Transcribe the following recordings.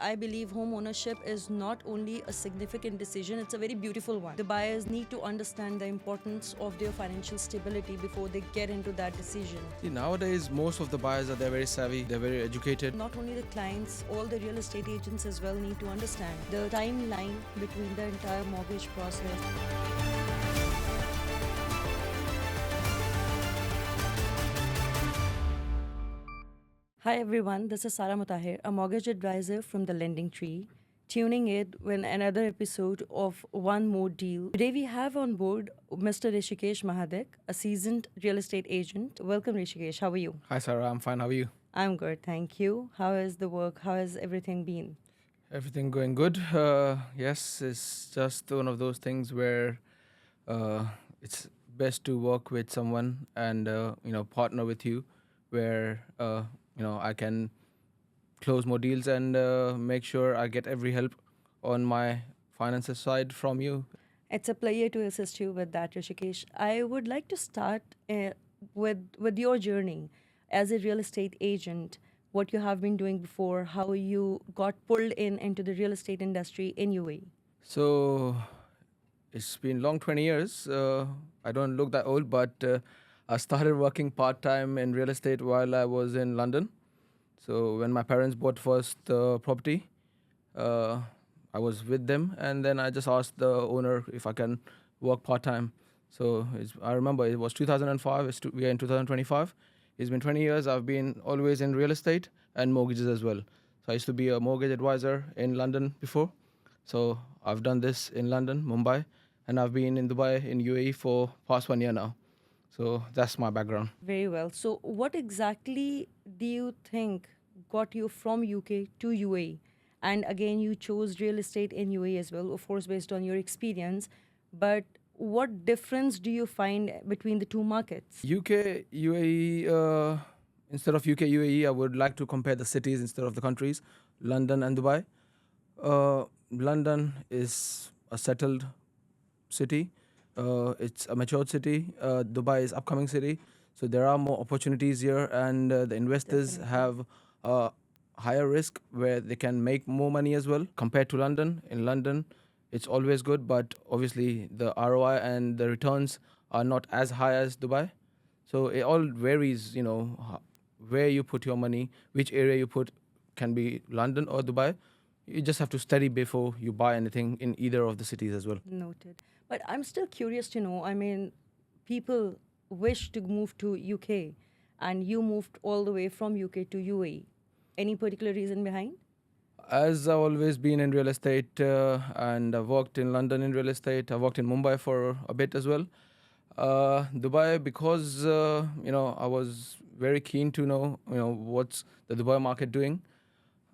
I believe home ownership is not only a significant decision, it's a very beautiful one. The buyers need to understand the importance of their financial stability before they get into that decision. See, nowadays, most of the buyers they're very savvy, they're very educated. Not only the clients, all the real estate agents as well need to understand the timeline between the entire mortgage process. Hi everyone, this is Mutahir, a mortgage advisor from the Lending Tree, tuning in with another episode of One More Deal. Today we have on board Mr. Rishikesh Mahadik, a seasoned real estate agent. Welcome Rishikesh, how are you? Hi Sarah, I'm fine. How are you? I'm good, thank you. How is the work? How has everything been? Everything going good? Yes, it's just one of those things where it's best to work with someone and partner with you, where I can close more deals and make sure I get every help on my finances side from you. It's a pleasure to assist you with that, Rishikesh. I would like to start with your journey as a real estate agent, what you have been doing before, how you got pulled into the real estate industry in UAE. So it's been long 20 years. I don't look that old, but I started working part-time in real estate while I was in London. So when my parents bought first property, I was with them, and then I just asked the owner if I can work part-time. So I remember it was 2005, we are in 2025. It's been 20 years. I've been always in real estate and mortgages as well. So I used to be a mortgage advisor in London before. So I've done this in London, Mumbai, and I've been in Dubai, in UAE for past 1 year now. So that's my background. Very well. So what exactly do you think got you from UK to UAE? And again, you chose real estate in UAE as well, of course, based on your experience. But what difference do you find between the two markets? UK, UAE, instead of UK, UAE, I would like to compare the cities instead of the countries, London and Dubai. London is a settled city. It's a matured city. Dubai is upcoming city. So there are more opportunities here, and the investors have a higher risk where they can make more money as well compared to London. In London, it's always good, but obviously the ROI and the returns are not as high as Dubai. So it all varies, where you put your money, which area you put, can be London or Dubai. You just have to study before you buy anything in either of the cities as well. Noted. But I'm still curious to know, I mean, people wish to move to UK and you moved all the way from UK to UAE. Any particular reason behind? As I've always been in real estate and I've worked in London in real estate, I've worked in Mumbai for a bit as well. Dubai, because I was very keen to know what's the Dubai market doing,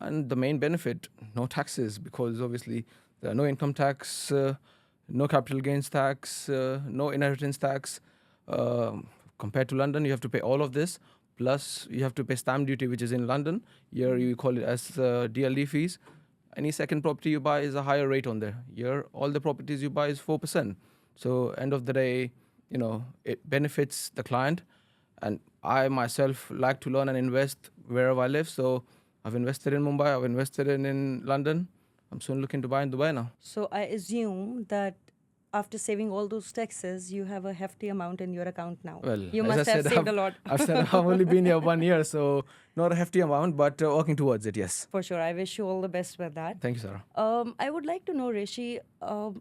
and the main benefit, no taxes, because obviously there are no income tax, no capital gains tax, no inheritance tax. Compared to London, you have to pay all of this. Plus, you have to pay stamp duty, which is in London. Here, you call it as DLD fees. Any second property you buy is a higher rate on there. Here, all the properties you buy is 4%. So, end of the day, it benefits the client. And I myself like to learn and invest wherever I live. So, I've invested in Mumbai. I've invested in London. I'm soon looking to buy in Dubai now. So I assume that after saving all those taxes, you have a hefty amount in your account now. Well, you as must I have said, saved a lot. I've said I've only been here 1 year, so not a hefty amount, but working towards it, yes. For sure. I wish you all the best with that. Thank you, Sarah. I would like to know, Rishi,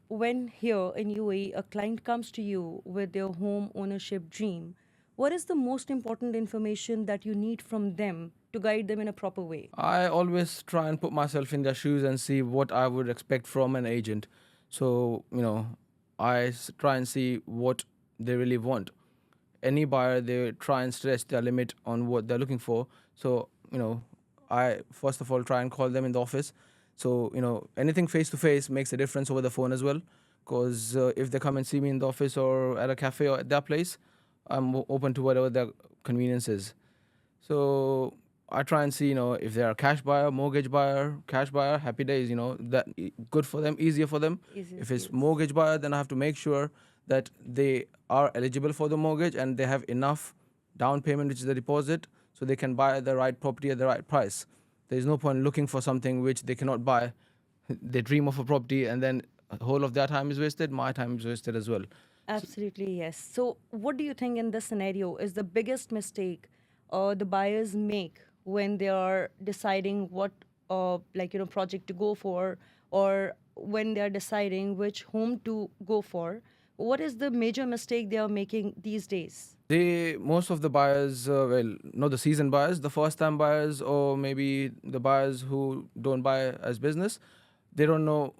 when here in UAE, a client comes to you with their home ownership dream, what is the most important information that you need from them to guide them in a proper way? I always try and put myself in their shoes and see what I would expect from an agent. So, I try and see what they really want. Any buyer, they try and stretch their limit on what they're looking for. So, I first of all try and call them in the office. So, anything face to face makes a difference over the phone as well. Because if they come and see me in the office or at a cafe or at their place, I'm open to whatever their convenience is. So I try and see, if they're a cash buyer, mortgage buyer, cash buyer, happy days, that good for them, easier for them. If it's mortgage buyer, then I have to make sure that they are eligible for the mortgage and they have enough down payment, which is the deposit, so they can buy the right property at the right price. There's no point looking for something which they cannot buy. They dream of a property, and then a whole of their time is wasted. My time is wasted as well. Absolutely, yes. So, what do you think in this scenario is the biggest mistake the buyers make when they are deciding what, project to go for, or when they are deciding which home to go for? What is the major mistake they are making these days? Most of the buyers, well, not the season buyers, the first time buyers, or maybe the buyers who don't buy as business, they don't know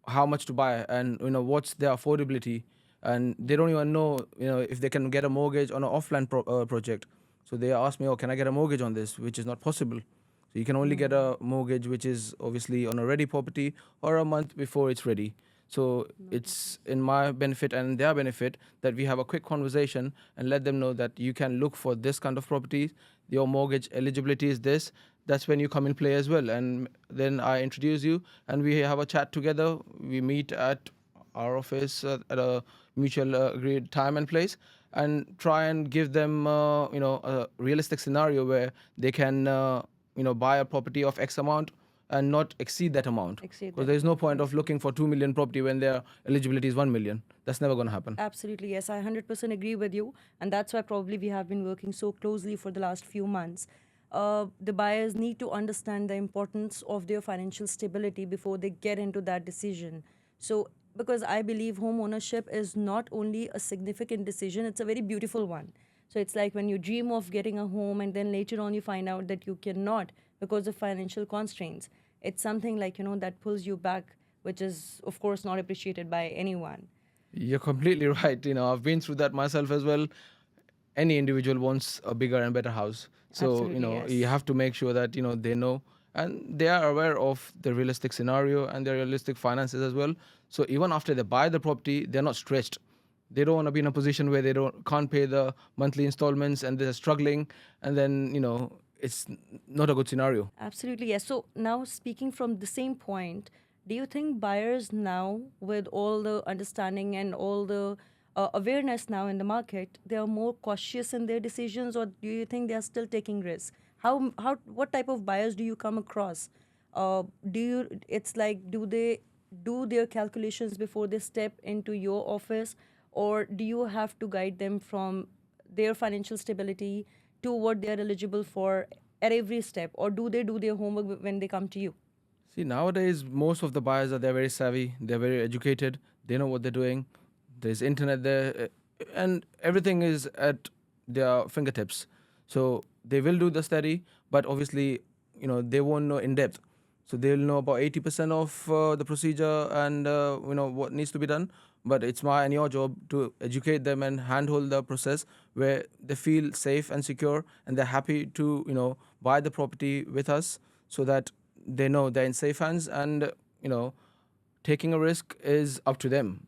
how much to buy, and what's their affordability, and they don't even know if they can get a mortgage on an offline project. So they ask me, oh, can I get a mortgage on this, which is not possible. So you can only get a mortgage which is obviously on a ready property or a month before it's ready. So it's in my benefit and their benefit that we have a quick conversation and let them know that you can look for this kind of properties. Your mortgage eligibility is this. That's when you come in play as well. And then I introduce you and we have a chat together. We meet at our office at a mutual agreed time and place, and try and give them a realistic scenario where they can buy a property of X amount and not exceed that amount, Exceed because that there's no amount, point yes. of looking for 2 million property when their eligibility is 1 million. That's never going to happen. Absolutely, yes. I 100% agree with you. And that's why probably we have been working so closely for the last few months. The buyers need to understand the importance of their financial stability before they get into that decision. So, because I believe home ownership is not only a significant decision, it's a very beautiful one. So, it's like when you dream of getting a home and then later on you find out that you cannot because of financial constraints. It's something like, that pulls you back, which is, of course, not appreciated by anyone. You're completely right. I've been through that myself as well. Any individual wants a bigger and better house. So, Absolutely, you yes. have to make sure that, they know and they are aware of the realistic scenario and their realistic finances as well. So even after they buy the property, they're not stretched. They don't want to be in a position where they can't pay the monthly installments and they're struggling, and then, it's not a good scenario. Absolutely, yes. So now speaking from the same point, do you think buyers now, with all the understanding and all the awareness now in the market, they are more cautious in their decisions, or do you think they are still taking risks? What type of buyers do you come across? Do you? It's like, do they do their calculations before they step into your office, or do you have to guide them from their financial stability to what they are eligible for at every step, or do they do their homework when they come to you? See, nowadays most of the buyers they're very savvy, they're very educated, they know what they're doing. There's internet there, and everything is at their fingertips. So they will do the study, but obviously, they won't know in depth. So they'll know about 80% of the procedure and what needs to be done. But it's my and your job to educate them and handhold the process where they feel safe and secure, and they're happy to buy the property with us, so that they know they're in safe hands. And taking a risk is up to them.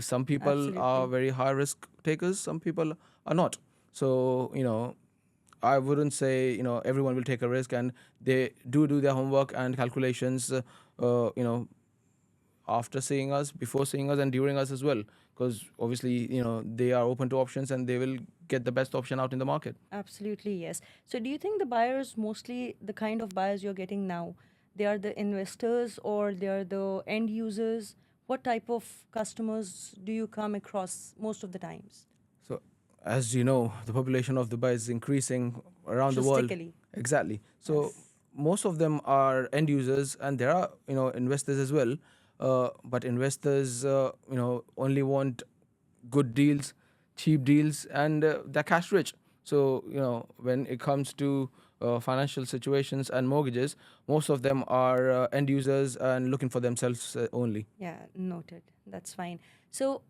Some people are Absolutely. very high risk takers, some people are not. So I wouldn't say everyone will take a risk, and they do their homework and calculations after seeing us, before seeing us, and during us as well, because obviously they are open to options and they will get the best option out in the market. Absolutely, yes. So, do you think the buyers, mostly the kind of buyers you're getting now, they are the investors or they are the end users? What type of customers do you come across most of the times? So, as you know, the population of Dubai is increasing around the world. Drastically. Exactly. So, Yes. most of them are end users, and there are investors as well. But investors, only want good deals, cheap deals, and they're cash rich. So, when it comes to financial situations and mortgages, most of them are end users and looking for themselves only. Yeah, noted. That's fine. So,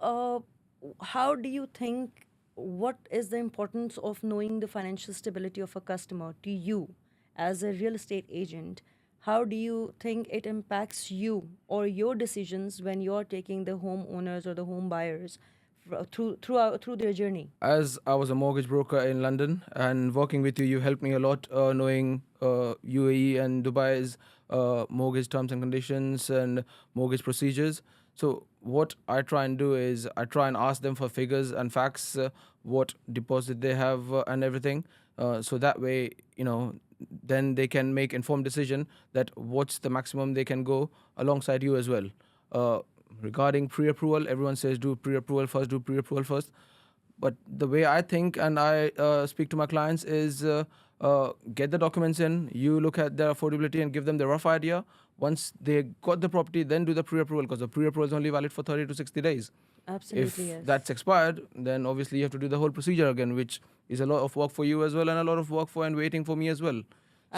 how do you think, what is the importance of knowing the financial stability of a customer to you as a real estate agent? How do you think it impacts you or your decisions when you're taking the homeowners or the home buyers through their journey? As I was a mortgage broker in London, and working with you, you helped me a lot knowing UAE and Dubai's mortgage terms and conditions and mortgage procedures. So what I try and do is I try and ask them for figures and facts, what deposit they have and everything. So that way, then they can make informed decision that what's the maximum they can go alongside you as well. uh, Regarding pre-approval, everyone says do pre-approval first, do pre-approval first. But the way I think and I speak to my clients is get the documents in, you look at their affordability and give them the rough idea. Once they got the property, then do the pre-approval, because the pre-approval is only valid for 30 to 60 days. Absolutely, If yes. that's expired, then obviously you have to do the whole procedure again, which is a lot of work for you as well, and a lot of work for and waiting for me as well.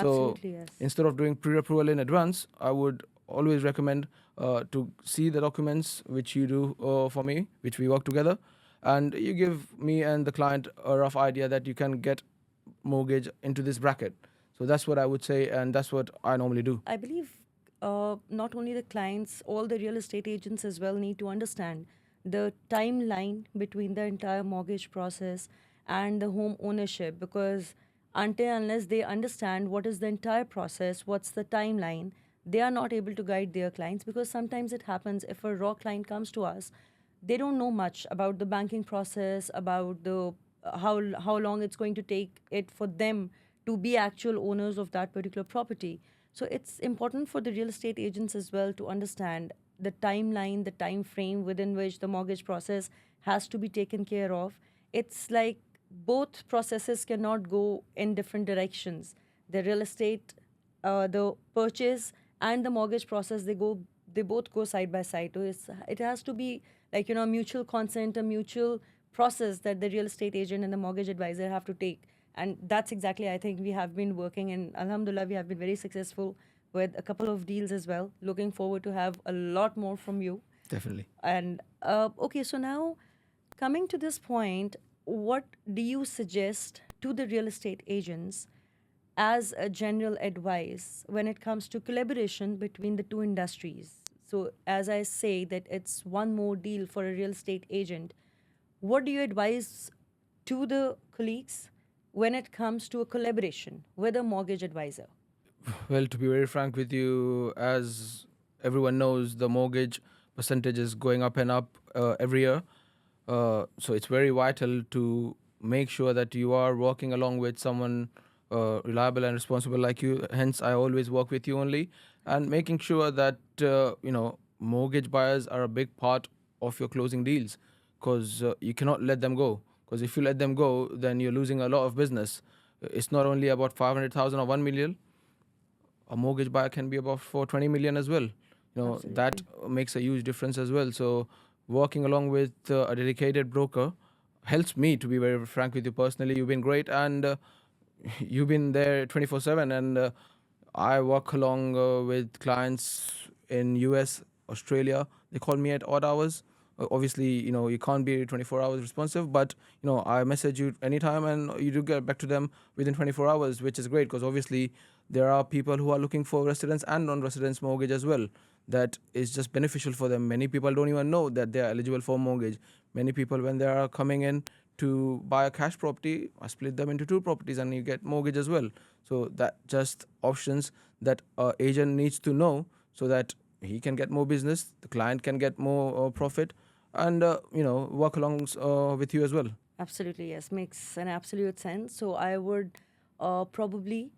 So Absolutely, yes. instead of doing pre-approval in advance, I would always recommend to see the documents which you do for me, which we work together, and you give me and the client a rough idea that you can get mortgage into this bracket. So that's what I would say, and that's what I normally do. I believe not only the clients, all the real estate agents as well need to understand the timeline between the entire mortgage process and the home ownership, because until unless they understand what is the entire process, what's the timeline, they are not able to guide their clients. Because sometimes it happens, if a raw client comes to us, they don't know much about the banking process, about the how long it's going to take it for them to be actual owners of that particular property. So it's important for the real estate agents as well to understand the timeline, the time frame within which the mortgage process has to be taken care of. It's like both processes cannot go in different directions. The real estate, the purchase and the mortgage process, they both go side by side. So it has to be like, a mutual consent, a mutual process that the real estate agent and the mortgage advisor have to take. And that's exactly, I think, we have been working, and alhamdulillah, we have been very successful with a couple of deals as well. Looking forward to have a lot more from you. Definitely. And okay, so now coming to this point, what do you suggest to the real estate agents as a general advice when it comes to collaboration between the two industries? So, as I say, that it's one more deal for a real estate agent, what do you advise to the colleagues when it comes to a collaboration with a mortgage advisor? Well, to be very frank with you, as everyone knows, the mortgage percentage is going up and up every year. So it's very vital to make sure that you are working along with someone reliable and responsible like you. Hence, I always work with you only, and making sure that mortgage buyers are a big part of your closing deals, because you cannot let them go. Because if you let them go, then you're losing a lot of business. It's not only about 500,000 or 1 million. A mortgage buyer can be about for 20 million as well. That Absolutely. makes a huge difference as well. So working along with a dedicated broker helps me, to be very frank with you personally. You've been great, and you've been there 24/7, and I work along with clients in US, Australia. They call me at odd hours. Obviously, you can't be 24 hours responsive, but I message you anytime, and you do get back to them within 24 hours, which is great, because obviously there are people who are looking for residence and non-residence mortgage as well. That is just beneficial for them. Many people don't even know that they are eligible for mortgage. Many people, when they are coming in to buy a cash property, I split them into two properties and you get mortgage as well. So that just options that agent needs to know, so that he can get more business, the client can get more profit, and work along with you as well. Absolutely, yes. Makes an absolute sense. So I would probably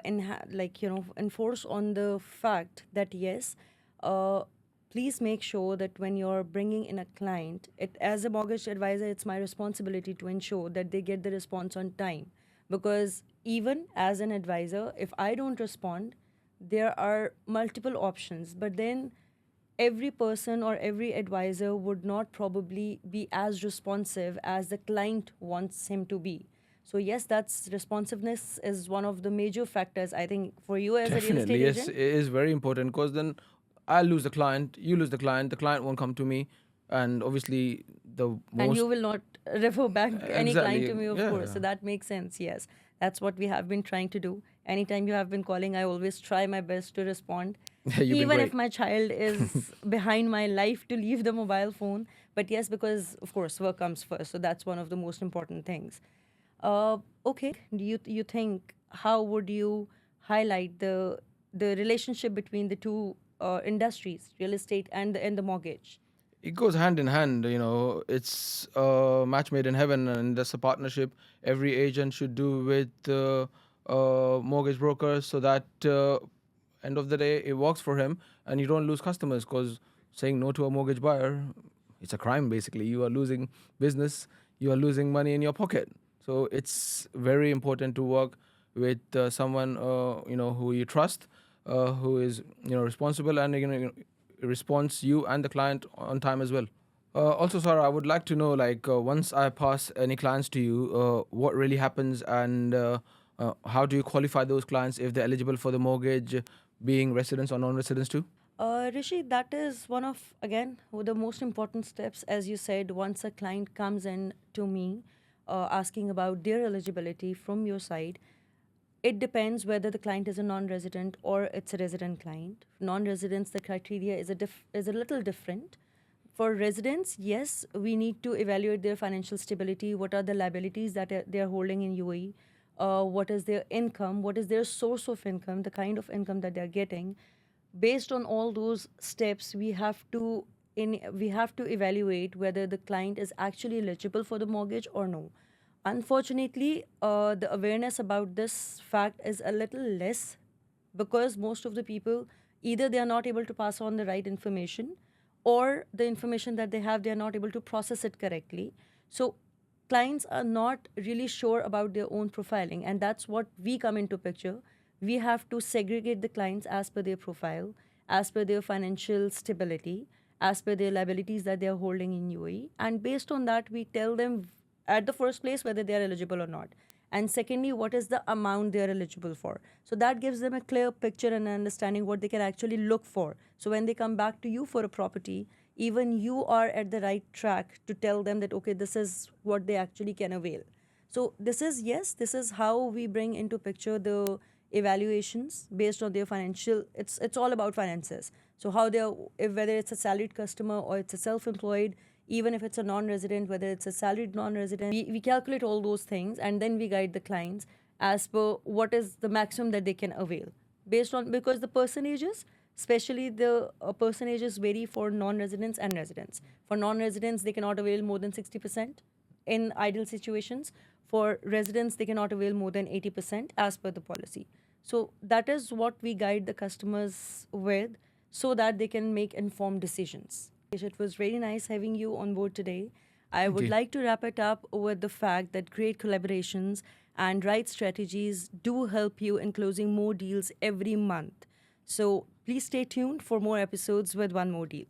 enforce on the fact that yes, uh, please make sure that when you're bringing in a client, it as a mortgage advisor, it's my responsibility to ensure that they get the response on time. Because even as an advisor, if I don't respond, there are multiple options. But then every person or every advisor would not probably be as responsive as the client wants him to be. So yes, that's responsiveness is one of the major factors, I think, for you as a real estate Definitely, yes, agent. it is very important, because then I lose the client, you lose the client won't come to me, and obviously the And you most will not refer back any client to exactly, me, of course. yeah, So that makes sense. Yes, that's what we have been trying to do. Anytime you have been calling, I always try my best to respond, yeah. You've been even if great. my child is behind my life to leave the mobile phone. But yes, because of course work comes first, so that's one of the most important things. Okay, do you think, how would you highlight the relationship between the two industries, real estate and the mortgage? It goes hand in hand. It's a match made in heaven, and that's a partnership every agent should do with mortgage broker, so that end of the day it works for him and you don't lose customers, because saying no to a mortgage buyer, it's a crime. Basically, you are losing business, you are losing money in your pocket. So it's very important to work with someone who you trust, who is responsible, and responds you and the client on time as well. Also, Sarah, I would like to know, like, once I pass any clients to you, what really happens, and how do you qualify those clients if they're eligible for the mortgage, being residents or non-residents too? Rishi, that is one of, again, the most important steps. As you said, once a client comes in to me asking about their eligibility from your side, it depends whether the client is a non-resident or it's a resident client. Non-residents, the criteria is a little different. For residents, yes, we need to evaluate their financial stability. What are the liabilities that they are holding in UAE? What is their income? What is their source of income? The kind of income that they are getting. Based on all those steps, we have to evaluate whether the client is actually eligible for the mortgage or no. Unfortunately, the awareness about this fact is a little less, because most of the people, either they are not able to pass on the right information, or the information that they have, they are not able to process it correctly. So clients are not really sure about their own profiling, and that's what we come into picture. We have to segregate the clients as per their profile, as per their financial stability, as per their liabilities that they are holding in UAE, and based on that we tell them at the first place whether they are eligible or not, and secondly what is the amount they are eligible for. So that gives them a clear picture and understanding what they can actually look for. So when they come back to you for a property, even you are at the right track to tell them that okay, this is what they actually can avail. So this is, yes, this is how we bring into picture the evaluations based on their financial. It's all about finances. So how they are, if whether it's a salaried customer or it's a self-employed, even if it's a non-resident, whether it's a salaried non-resident, we calculate all those things and then we guide the clients as per what is the maximum that they can avail based on, because the percentages, especially the percentages vary for non-residents and residents. For non-residents, they cannot avail more than 60% in ideal situations. For residents, they cannot avail more than 80% as per the policy. So that is what we guide the customers with, so that they can make informed decisions. It was really nice having you on board today. I Thank would you. like to wrap it up with the fact that great collaborations and right strategies do help you in closing more deals every month. So please stay tuned for more episodes with One More Deal.